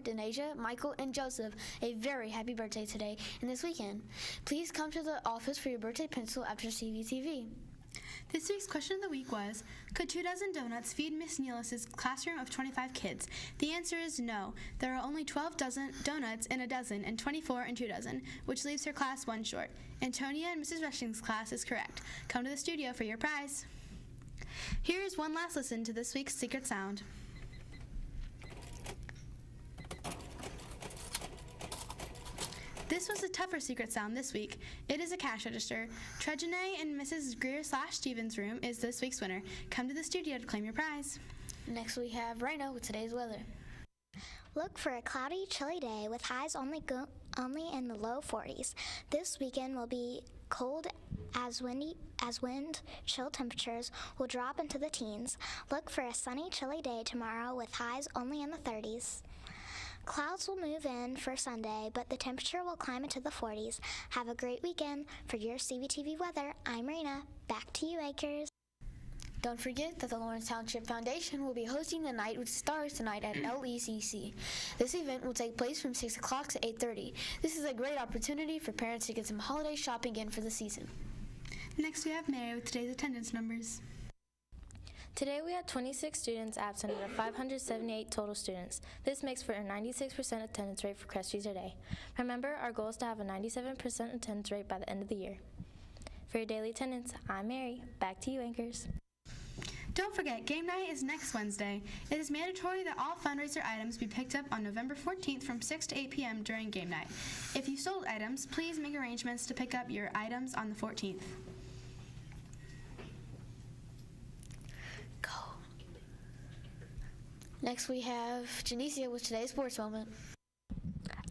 Denasia, Michael, and Joseph a very happy birthday today and this weekend. Please come to the office for your birthday pencil after CVTV. This week's question of the week was, could 2 dozen donuts feed Miss Nealis' classroom of 25 kids? The answer is no. There are only 12 donuts in a dozen and 24 in 2 dozen, which leaves her class one short. Antonia and Mrs. Rushing's class is correct. Come to the studio for your prize. Here is one last listen to this week's secret sound. This was a tougher secret sound this week. It is a cash register. Trejane in Mrs. Greer/Stevens' room is this week's winner. Come to the studio to claim your prize. Next we have Rhino with today's weather. Look for a cloudy, chilly day with highs only in the low 40s. This weekend will be cold as wind, chill temperatures will drop into the teens. Look for a sunny, chilly day tomorrow with highs only in the 30s. Clouds will move in for Sunday, but the temperature will climb into the 40s. Have a great weekend. For your CVTV weather, I'm Rena. Back to you, Akers. Don't forget that the Lawrence Township Foundation will be hosting the Night with Stars tonight at LECC. This event will take place from 6 o'clock to 8:30. This is a great opportunity for parents to get some holiday shopping in for the season. Next we have Mary with today's attendance numbers. Today we had 26 students absent out of 578 total students. This makes for a 96% attendance rate for Crest User Day. Remember, our goal is to have a 97% attendance rate by the end of the year. For your daily attendance, I'm Mary. Back to you, anchors. Don't forget, game night is next Wednesday. It is mandatory that all fundraiser items be picked up on November 14th from 6 to 8 p.m. during game night. If you sold items, please make arrangements to pick up your items on the 14th. Next we have Janicia with today's sports moment.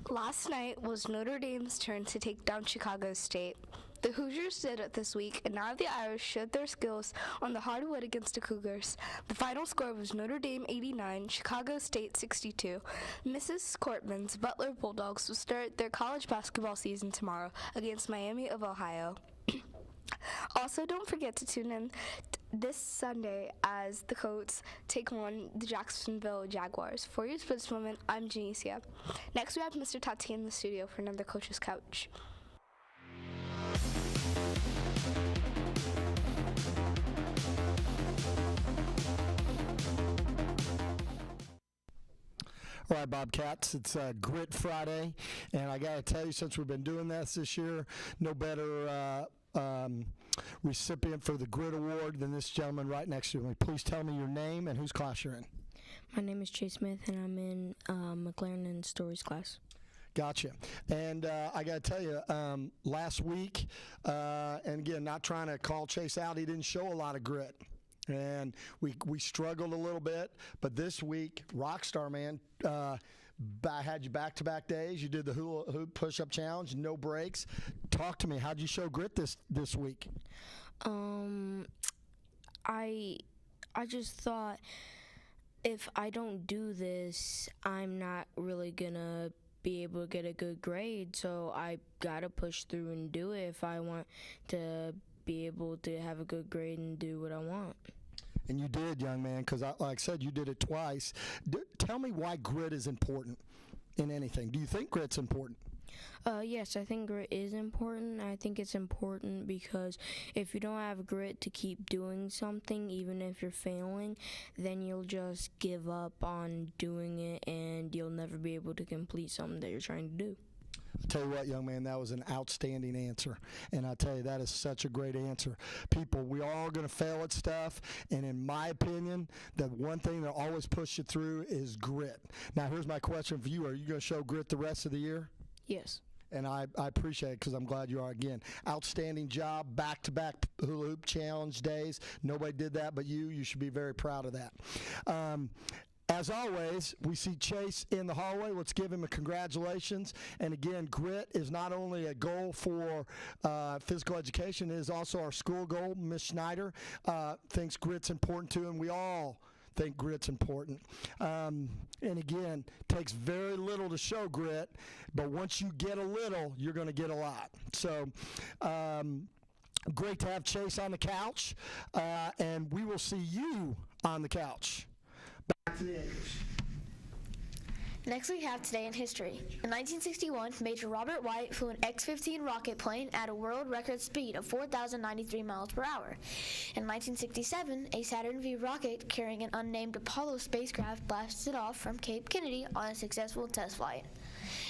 Last night was Notre Dame's turn to take down Chicago State. The Hoosiers did it this week, and now the Irish showed their skills on the hardwood against the Cougars. The final score was Notre Dame 89, Chicago State 62. Mrs. Cortman's Butler Bulldogs will start their college basketball season tomorrow against Miami of Ohio. Also, don't forget to tune in this Sunday as the Colts take on the Jacksonville Jaguars. For your sports moment, I'm Janicia. Next, we have Mr. Tati in the studio for another Coach's Couch. All right, Bobcats, it's Grit Friday, and I got to tell you, since we've been doing this year, no better recipient for the Grit Award than this gentleman right next to me. Please tell me your name and whose class you're in. My name is Chase Smith, and I'm in McLaren and Stories class. Gotcha. And I got to tell you, last week, and again, not trying to call Chase out, he didn't show a lot of grit. And we struggled a little bit, but this week, Rockstar, man, had you back-to-back days. You did the hula hoop push-up challenge, no breaks. Talk to me. How'd you show grit this week? I just thought if I don't do this, I'm not really gonna be able to get a good grade. So I gotta push through and do it if I want to be able to have a good grade and do what I want. And you did, young man, because like I said, you did it twice. Tell me why grit is important in anything. Do you think grit's important? Yes, I think grit is important. I think it's important because if you don't have grit to keep doing something, even if you're failing, then you'll just give up on doing it and you'll never be able to complete something that you're trying to do. I'll tell you what, young man, that was an outstanding answer. And I tell you, that is such a great answer. People, we are all going to fail at stuff. And in my opinion, the one thing that always push you through is grit. Now, here's my question for you. Are you going to show grit the rest of the year? Yes. And I appreciate it because I'm glad you are. Again, outstanding job, back-to-back hula hoop challenge days. Nobody did that but you. You should be very proud of that. As always, we see Chase in the hallway. Let's give him a congratulations. And again, grit is not only a goal for physical education, it is also our school goal. Ms. Schneider thinks grit's important too, and we all think grit's important. And again, takes very little to show grit, but once you get a little, you're going to get a lot. So great to have Chase on the couch, and we will see you on the couch. Back to the Anchors. Next we have Today in History. In 1961, Major Robert White flew an X-15 rocket plane at a world record speed of 4,093 miles per hour. In 1967, a Saturn V rocket carrying an unnamed Apollo spacecraft blasted off from Cape Kennedy on a successful test flight.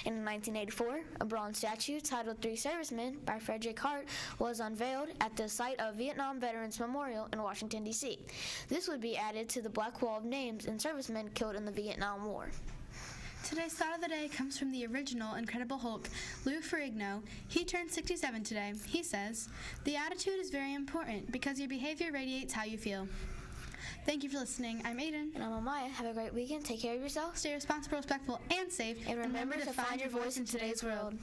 In 1984, a bronze statue titled Three Servicemen by Frederick Hart was unveiled at the site of Vietnam Veterans Memorial in Washington, D.C. This would be added to the Black Wall of names and servicemen killed in the Vietnam War. Today's thought of the day comes from the original Incredible Hulk, Lou Ferrigno. He turned 67 today. He says, "The attitude is very important because your behavior radiates how you feel." Thank you for listening. I'm Aiden. And I'm Amaya. Have a great weekend. Take care of yourself. Stay responsible, respectful, and safe. And remember to find your voice in today's world.